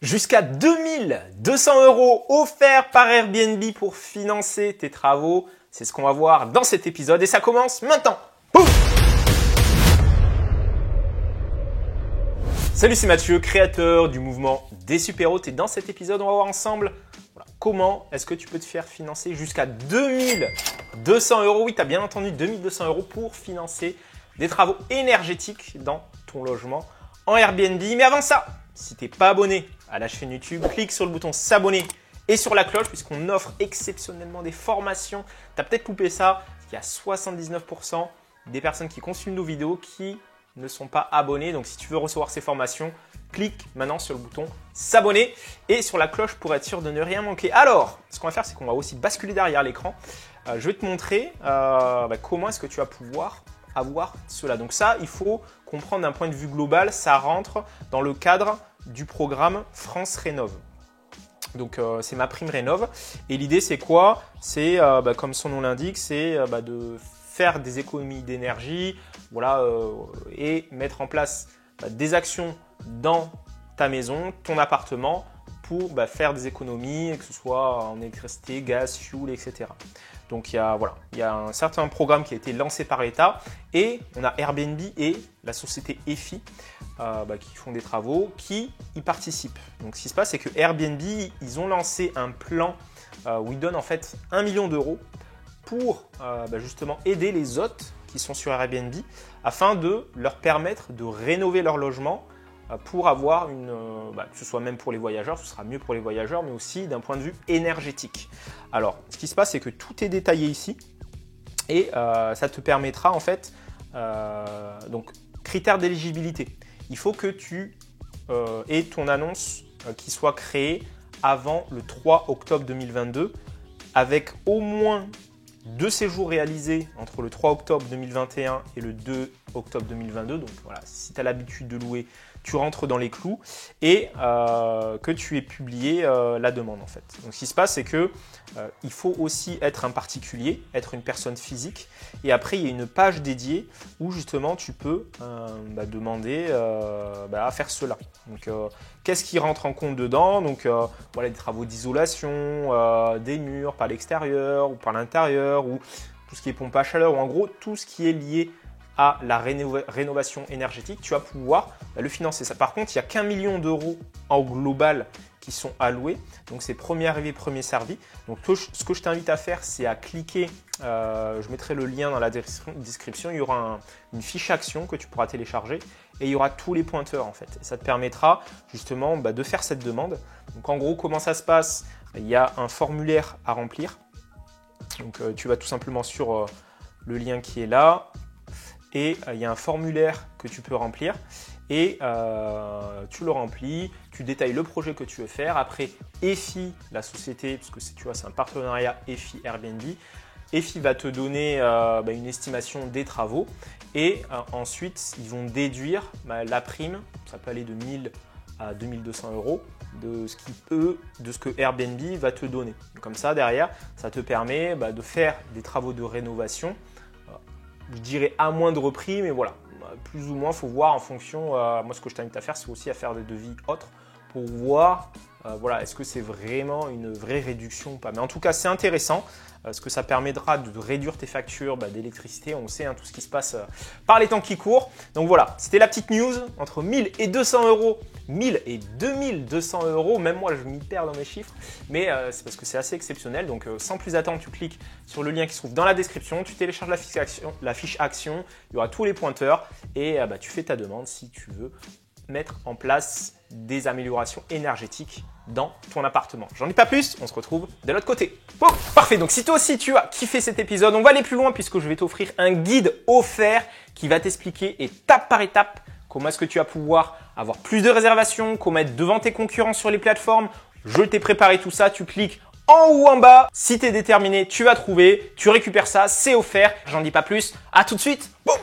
Jusqu'à 2200 € offerts par Airbnb pour financer tes travaux. C'est ce qu'on va voir dans cet épisode et ça commence maintenant. Boum! Salut, c'est Mathieu, créateur du mouvement des super-hôtes et dans cet épisode, on va voir ensemble comment est-ce que tu peux te faire financer jusqu'à 2200 €. Oui, tu as bien entendu, 2200 € pour financer des travaux énergétiques dans ton logement en Airbnb. Mais avant ça, si tu n'es pas abonné à la chaîne YouTube, clique sur le bouton s'abonner et sur la cloche puisqu'on offre exceptionnellement des formations. Tu as peut-être loupé ça, il y a 79% des personnes qui consultent nos vidéos qui ne sont pas abonnés. Donc si tu veux recevoir ces formations, clique maintenant sur le bouton s'abonner et sur la cloche pour être sûr de ne rien manquer. Alors, ce qu'on va faire, c'est qu'on va aussi basculer derrière l'écran. Je vais te montrer comment est-ce que tu vas pouvoir avoir cela. Donc ça, il faut comprendre d'un point de vue global, ça rentre dans le cadre du programme France Rénov'. Donc c'est ma prime Rénov'. Et l'idée, c'est quoi? C'est, comme son nom l'indique, c'est de faire des économies d'énergie, et mettre en place des actions dans ta maison, ton appartement, pour faire des économies, que ce soit en électricité, gaz, fuel, etc. Donc il y a un certain programme qui a été lancé par l'État et on a Airbnb et la société EFI qui font des travaux, qui y participent. Donc ce qui se passe, c'est que Airbnb, ils ont lancé un plan où ils donnent en fait 1 million d'euros pour justement aider les hôtes qui sont sur Airbnb afin de leur permettre de rénover leur logement pour avoir que ce soit même pour les voyageurs, ce sera mieux pour les voyageurs, mais aussi d'un point de vue énergétique. Alors, ce qui se passe, c'est que tout est détaillé ici et ça te permettra en fait, donc critères d'éligibilité. Il faut que tu aies ton annonce qui soit créée avant le 3 octobre 2022 avec au moins 2 séjours réalisés entre le 3 octobre 2021 et le 2 octobre 2022. Donc voilà, si tu as l'habitude de louer, tu rentres dans les clous et que tu aies publié la demande en fait. Donc ce qui se passe, c'est que il faut aussi être un particulier, être une personne physique. Et après, il y a une page dédiée où justement tu peux demander à faire cela. Donc qu'est-ce qui rentre en compte dedans? Donc des travaux d'isolation, des murs par l'extérieur ou par l'intérieur, ou tout ce qui est pompe à chaleur, ou en gros tout ce qui est lié à la rénovation énergétique, tu vas pouvoir le financer. Ça, par contre, il n'y a qu'1 million d'euros en global qui sont alloués. Donc, c'est premier arrivé, premier servi. Donc, ce que je t'invite à faire, c'est à cliquer. Je mettrai le lien dans la description. Il y aura une fiche action que tu pourras télécharger et il y aura tous les pointeurs en fait. Et ça te permettra justement de faire cette demande. Donc, en gros, comment ça se passe? Il y a un formulaire à remplir. Donc, tu vas tout simplement sur le lien qui est là. Et il y a un formulaire que tu peux remplir et tu le remplis, tu détailles le projet que tu veux faire. Après, EFI, la société, parce que c'est un partenariat EFI Airbnb, EFI va te donner une estimation des travaux et ensuite, ils vont déduire la prime, ça peut aller de 1000 à 2200 € de ce que Airbnb va te donner. Comme ça, derrière, ça te permet de faire des travaux de rénovation. Je dirais à moindre prix, mais voilà, plus ou moins, il faut voir en fonction. Moi, ce que je t'invite à faire, c'est aussi à faire des devis autres pour voir, est-ce que c'est vraiment une vraie réduction ou pas. Mais en tout cas, c'est intéressant, parce que ça permettra de réduire tes factures d'électricité. On sait tout ce qui se passe par les temps qui courent. Donc voilà, c'était la petite news entre 1000 et 200 €. 1000 et 2200 €, même moi je m'y perds dans mes chiffres, mais c'est parce que c'est assez exceptionnel. Donc sans plus attendre, tu cliques sur le lien qui se trouve dans la description, tu télécharges la fiche action, il y aura tous les pointeurs et tu fais ta demande si tu veux mettre en place des améliorations énergétiques dans ton appartement. J'en dis pas plus, on se retrouve de l'autre côté. Bon, parfait, donc si toi aussi tu as kiffé cet épisode, on va aller plus loin puisque je vais t'offrir un guide offert qui va t'expliquer étape par étape comment est-ce que tu vas pouvoir avoir plus de réservations, comment être devant tes concurrents sur les plateformes. Je t'ai préparé tout ça, tu cliques en haut ou en bas. Si tu es déterminé, tu vas trouver, tu récupères ça, c'est offert. J'en dis pas plus, à tout de suite. Boum!